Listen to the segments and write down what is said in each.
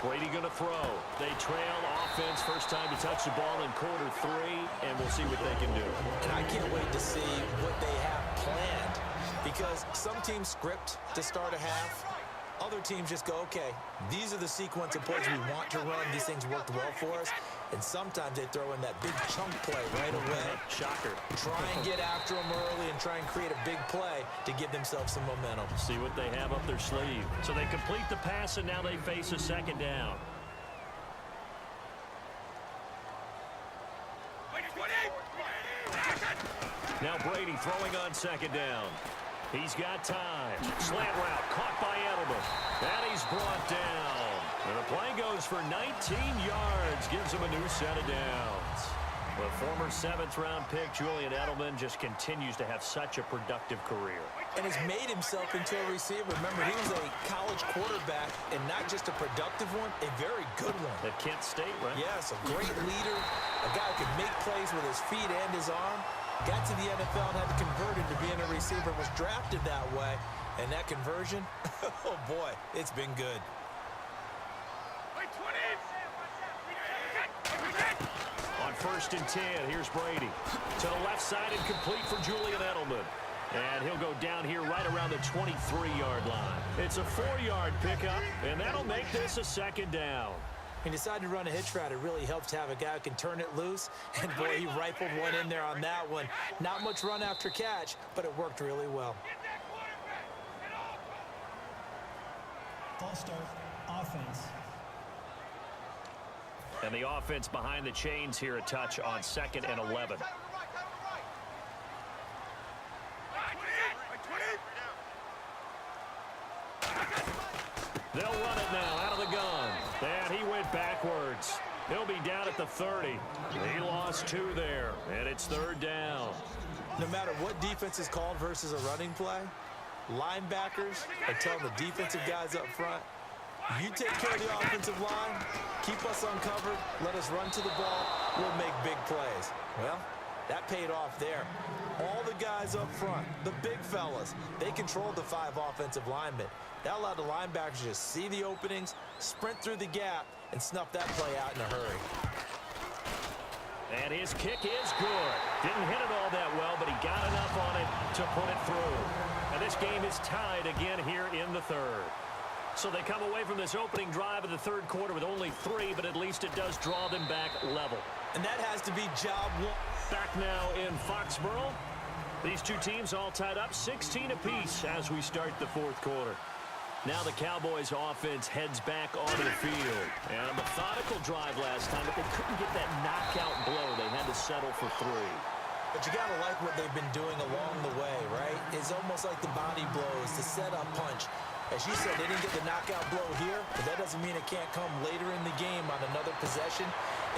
Brady going to throw. They trail offense. First time to touch the ball in quarter 3, and we'll see what they can do. And I can't wait to see what they have planned, because some teams script to start a half. Other teams just go, okay, these are the sequence of plays we want to run. These things worked well for us. And sometimes they throw in that big chunk play right away. Shocker. Try and get after them early and try and create a big play to give themselves some momentum. See what they have up their sleeve. So they complete the pass, and now they face a second down. Now Brady throwing on second down. He's got time. Slant route caught by Edelman. And he's brought down. And the play goes for 19 yards. Gives him a new set of downs. The former 7th-round pick, Julian Edelman, just continues to have such a productive career. And has made himself into a receiver. Remember, he was a college quarterback, and not just a productive one, a very good one. At Kent State, right? Yes, a great leader, a guy who could make plays with his feet and his arm. Got to the NFL and had to convert into being a receiver, was drafted that way. And that conversion, oh boy, it's been good. On 1st and 10, here's Brady. To the left side and complete for Julian Edelman. And he'll go down here right around the 23-yard line. It's a 4-yard pickup, and that'll make this a second down. He decided to run a hitch route. It really helps to have a guy who can turn it loose. And, boy, he rifled one in there on that one. Not much run after catch, but it worked really well. False start, offense. And the offense behind the chains here a touch on 2nd and 11. They'll run it now out of the gun. And he went backwards. He'll be down at the 30. He lost 2 there, and it's 3rd down. No matter what defense is called versus a running play, linebackers are telling the defensive guys up front, you take care of the offensive line, keep us uncovered, let us run to the ball, we'll make big plays. Well, that paid off there. All the guys up front, the big fellas, they controlled the 5 offensive linemen. That allowed the linebackers to just see the openings, sprint through the gap, and snuff that play out in a hurry. And his kick is good. Didn't hit it all that well, but he got enough on it to put it through. And this game is tied again here in the 3rd. So they come away from this opening drive of the 3rd quarter with only 3, but at least it does draw them back level. And that has to be job 1. Back now in Foxborough. These two teams all tied up 16 apiece as we start the 4th quarter. Now the Cowboys offense heads back onto the field. And a methodical drive last time, but they couldn't get that knockout blow. They had to settle for 3. But you got to like what they've been doing along the way, right? It's almost like the body blows, the setup punch. As you said, they didn't get the knockout blow here, but that doesn't mean it can't come later in the game on another possession.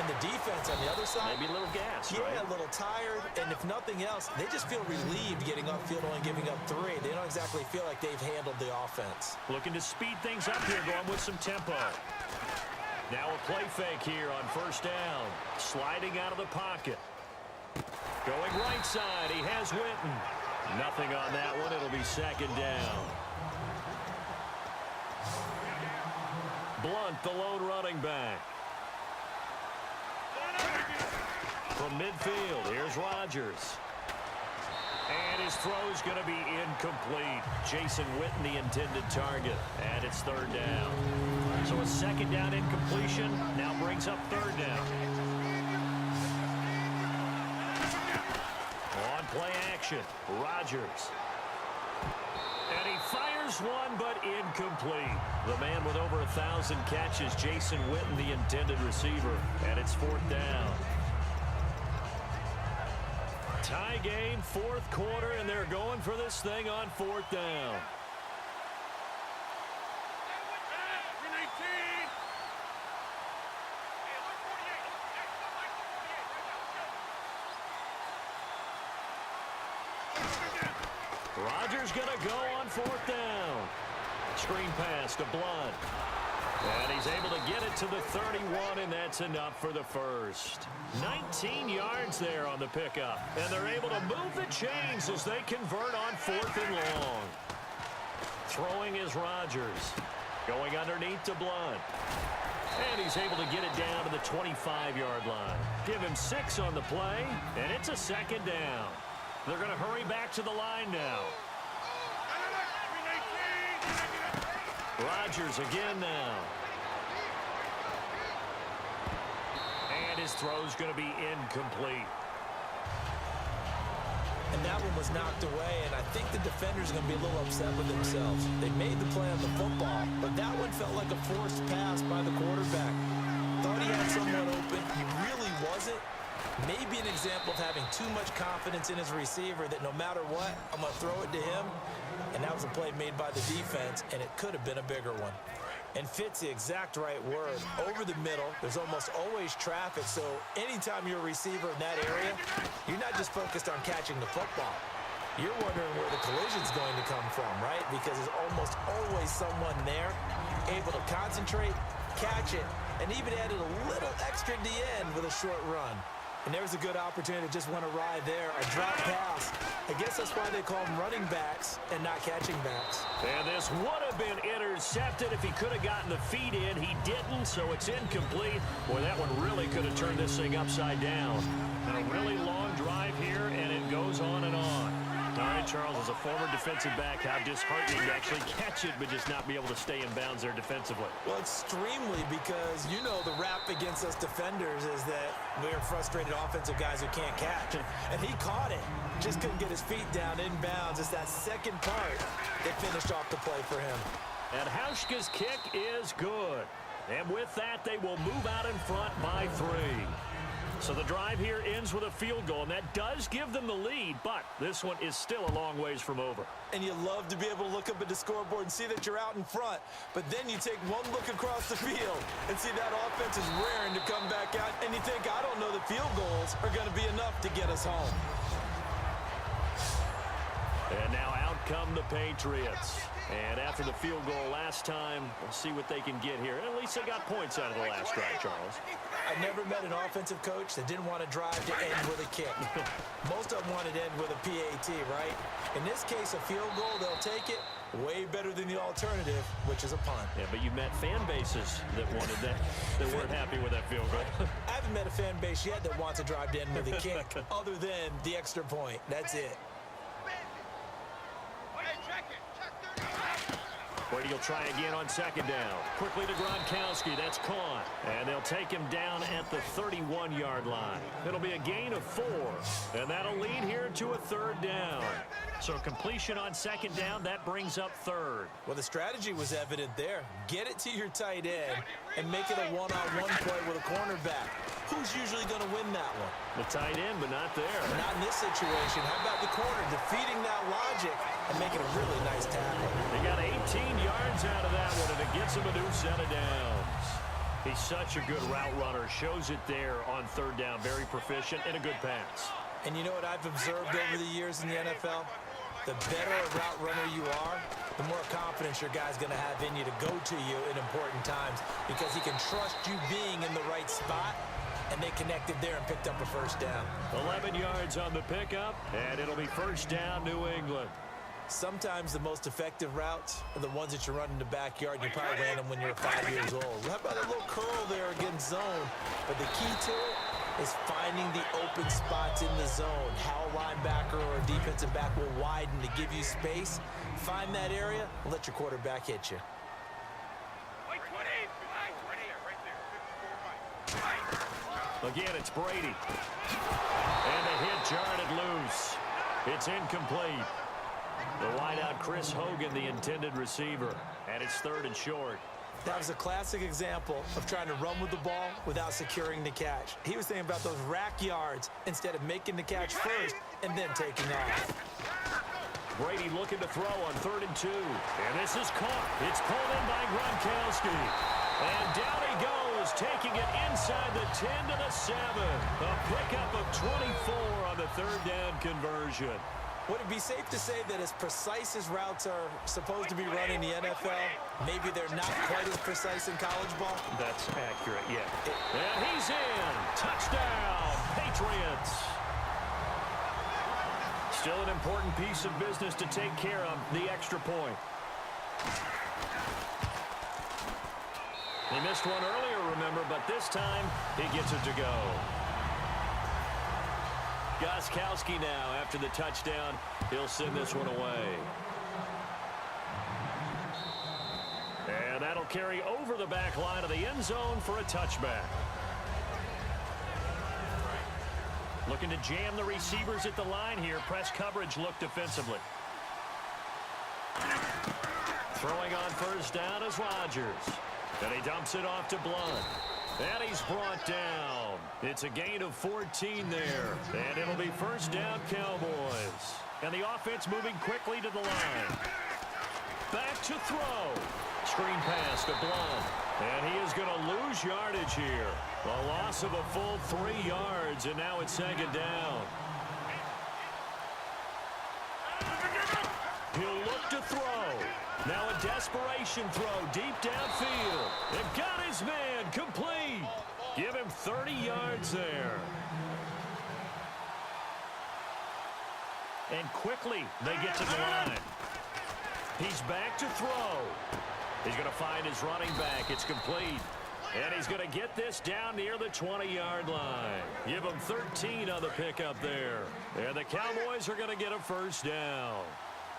And the defense on the other side, maybe a little gas, yeah, right? A little tired. And if nothing else, they just feel relieved getting upfield only giving up 3. They don't exactly feel like they've handled the offense. Looking to speed things up here, going with some tempo. Now a play fake here on 1st down. Sliding out of the pocket. Going right side, he has Witten. Nothing on that one, it'll be 2nd down. Blunt, the lone running back. From midfield, here's Rodgers. And his throw's going to be incomplete. Jason Witten, the intended target. And it's 3rd down. So a 2nd down incompletion now brings up 3rd down. On play action, Rodgers. And he fires one, but incomplete. The man with over 1,000 catches, Jason Witten, the intended receiver. And it's 4th down. Tie game, 4th quarter, and they're going for this thing on 4th down. Rodgers going to go on 4th down. Screen pass to Blunt. And he's able to get it to the 31, and that's enough for the first. 19 yards there on the pickup. And they're able to move the chains as they convert on 4th and long. Throwing is Rodgers. Going underneath to Blunt. And he's able to get it down to the 25-yard line. Give him 6 on the play, and it's a second down. They're going to hurry back to the line now. Rodgers again now. And his throw's going to be incomplete. And that one was knocked away, and I think the defenders are going to be a little upset with themselves. They made the play on the football, but that one felt like a forced pass by the quarterback. Thought he had someone open. He really wasn't. Maybe an example of having too much confidence in his receiver that no matter what, I'm going to throw it to him. And that was a play made by the defense, and it could have been a bigger one. And fit's the exact right word. Over the middle, there's almost always traffic, so anytime you're a receiver in that area, you're not just focused on catching the football. You're wondering where the collision's going to come from, right? Because there's almost always someone there able to concentrate, catch it, and even added a little extra at the end with a short run. And there's a good opportunity to just went awry there. A drop pass. I guess that's why they call them running backs and not catching backs. And this would have been intercepted if he could have gotten the feet in. He didn't, so it's incomplete. Boy, that one really could have turned this thing upside down. And a really long drive here, and it goes on and on. All right, Charles, as a former defensive back, how disheartening to actually catch it but just not be able to stay in bounds there defensively. Well, extremely, because you know the rap against us defenders is that we're frustrated offensive guys who can't catch. And he caught it. Just couldn't get his feet down in bounds. It's that second part that finished off the play for him. And Hauschka's kick is good. And with that, they will move out in front by 3. So the drive here ends with a field goal, and that does give them the lead, but this one is still a long ways from over. And you love to be able to look up at the scoreboard and see that you're out in front, but then you take one look across the field and see that offense is raring to come back out, and you think, I don't know that field goals are going to be enough to get us home. And now out come the Patriots. And after the field goal last time, we'll see what they can get here. And at least they got points out of the last drive, Charles. I never met an offensive coach that didn't want to drive to end with a kick. Most of them wanted to end with a PAT, right? In this case, a field goal, they'll take it. Way better than the alternative, which is a punt. Yeah, but you met fan bases that wanted that, that weren't happy with that field goal. I haven't met a fan base yet that wants to drive to end with a kick, other than the extra point. That's it. Brady will try again on second down. Quickly to Gronkowski. That's caught. And they'll take him down at the 31-yard line. It'll be a gain of 4. And that'll lead here to a 3rd down. So completion on second down, that brings up 3rd. Well, the strategy was evident there. Get it to your tight end and make it a one-on-one play with a cornerback. Who's usually going to win that one? The tight end, but not there. Not in this situation. How about the corner defeating that logic and making a really nice tackle? They got 18 yards out of that one, and it gets him a new set of downs. He's such a good route runner. Shows it there on 3rd down. Very proficient and a good pass. And you know what I've observed over the years in the NFL? The better a route runner you are, the more confidence your guy's going to have in you to go to you in important times, because he can trust you being in the right spot. And they connected there and picked up a 1st down. 11 yards on the pickup, and it'll be 1st down, New England. Sometimes the most effective routes are the ones that you run in the backyard. You probably ran them when you were 5 years old. How about a little curl there against zone? But the key to it is finding the open spots in the zone. How a linebacker or a defensive back will widen to give you space. Find that area and let your quarterback hit you. Again, it's Brady. And the hit jarred it loose. It's incomplete. The wideout, Chris Hogan, the intended receiver. And it's 3rd and short. That was a classic example of trying to run with the ball without securing the catch. He was thinking about those rack yards instead of making the catch first and then taking off. Brady looking to throw on 3rd and 2. And this is caught. It's pulled in by Gronkowski. And down he goes, taking it inside the 10 to the 7. A pickup of 24 on the 3rd down conversion. Would it be safe to say that as precise as routes are supposed to be run in the NFL, maybe they're not quite as precise in college ball? That's accurate, yeah. And he's in. Touchdown, Patriots. Still an important piece of business to take care of, the extra point. He missed one earlier, remember, but this time he gets it to go. Gostkowski now, after the touchdown, he'll send this one away. And that'll carry over the back line of the end zone for a touchback. Looking to jam the receivers at the line here. Press coverage look defensively. Throwing on first down is Rodgers. And he dumps it off to Blunt. And he's brought down. It's a gain of 14 there. And it'll be first down Cowboys. And the offense moving quickly to the line. Back to throw. Screen pass to Blunt. And he is going to lose yardage here. A loss of a full 3 yards, and now it's second down. He'll look to throw. Now a desperation throw deep downfield. They've got his man complete. Give him 30 yards there. And quickly they get to the line. He's back to throw. He's going to find his running back. It's complete. And he's going to get this down near the 20-yard line. Give him 13 on the pickup there. And the Cowboys are going to get a first down.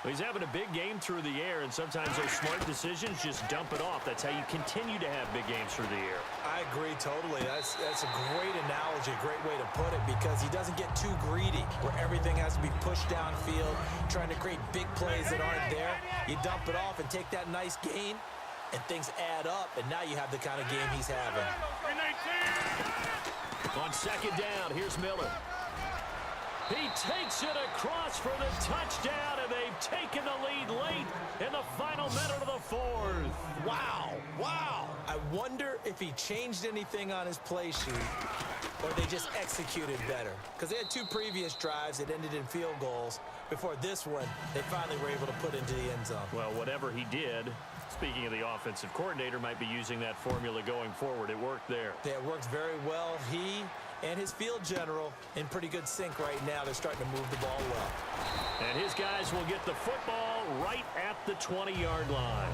He's having a big game through the air, and sometimes those smart decisions just dump it off. That's how you continue to have big games through the air. I agree totally. That's a great analogy, a great way to put it, because he doesn't get too greedy where everything has to be pushed downfield, trying to create big plays that aren't there. You dump it off and take that nice gain, and things add up, and now you have the kind of game he's having. On second down, here's Miller. He takes it across for the touchdown, and they've taken the lead late in the final minute of the fourth. Wow, wow. I wonder if he changed anything on his play sheet or they just executed better. Because they had 2 previous drives that ended in field goals. Before this one, they finally were able to put into the end zone. Well, whatever he did, speaking of the offensive coordinator, might be using that formula going forward. It worked there. Yeah, it worked very well. He and his field general in pretty good sync right now. They're starting to move the ball well. And his guys will get the football right at the 20-yard line.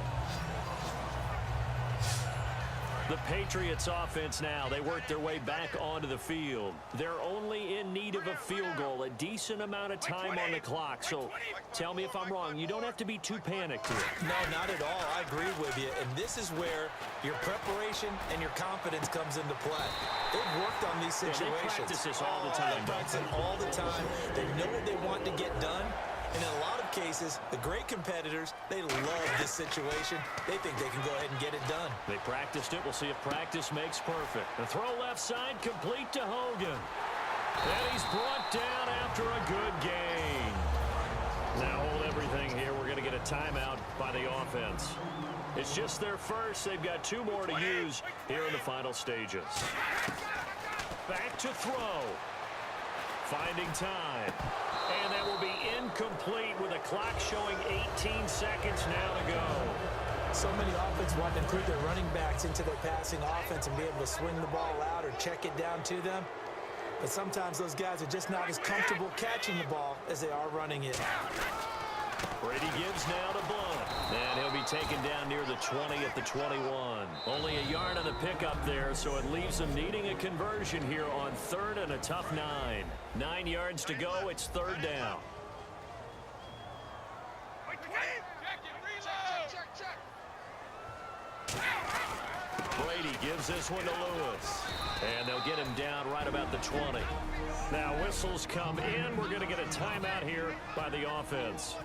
The Patriots offense now, they work their way back onto the field. They're only in need of a field goal, a decent amount of time on the clock. So tell me if I'm wrong. You don't have to be too panicked here. No, not at all. I agree with you. And this is where your preparation and your confidence comes into play. They've worked on these situations. Yeah, they practice this all the time. They practice it all the time. They know what they want to get done. And in a lot of cases, the great competitors, they love this situation. They think they can go ahead and get it done. They practiced it. We'll see if practice makes perfect. The throw left side complete to Hogan. And he's brought down after a good gain. Now hold everything here. We're going to get a timeout by the offense. It's just their first. They've got 2 more to use here in the final stages. Back to throw. Finding time. And that will be incomplete with a clock showing 18 seconds now to go. So many offenses want to include their running backs into their passing offense and be able to swing the ball out or check it down to them. But sometimes those guys are just not as comfortable catching the ball as they are running it. Brady gives now to Blunt. And he'll be taken down near the 20 at the 21. Only a yard on the pickup there, so it leaves them needing a conversion here on 3rd and a tough 9. 9 yards to go. It's 3rd down. Brady gives this one to Lewis. And they'll get him down right about the 20. Now whistles come in. We're going to get a timeout here by the offense.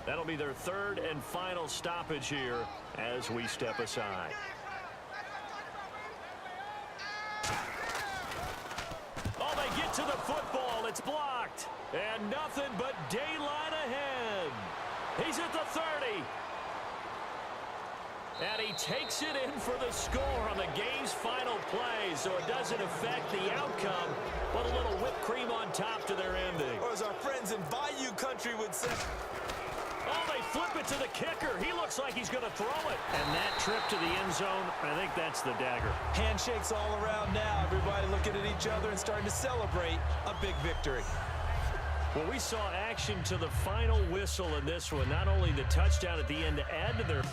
That'll be their 3rd and final stoppage here as we step aside. Oh, they get to the football. It's blocked. And nothing but daylight ahead. He's at the 30. And he takes it in for the score on the game's final play, so it doesn't affect the outcome, but a little whipped cream on top to their ending. Or as our friends in Bayou Country would say, oh, they flip it to the kicker. He looks like he's going to throw it. And that trip to the end zone, I think that's the dagger. Handshakes all around now. Everybody looking at each other and starting to celebrate a big victory. Well, we saw action to the final whistle in this one. Not only the touchdown at the end to add to their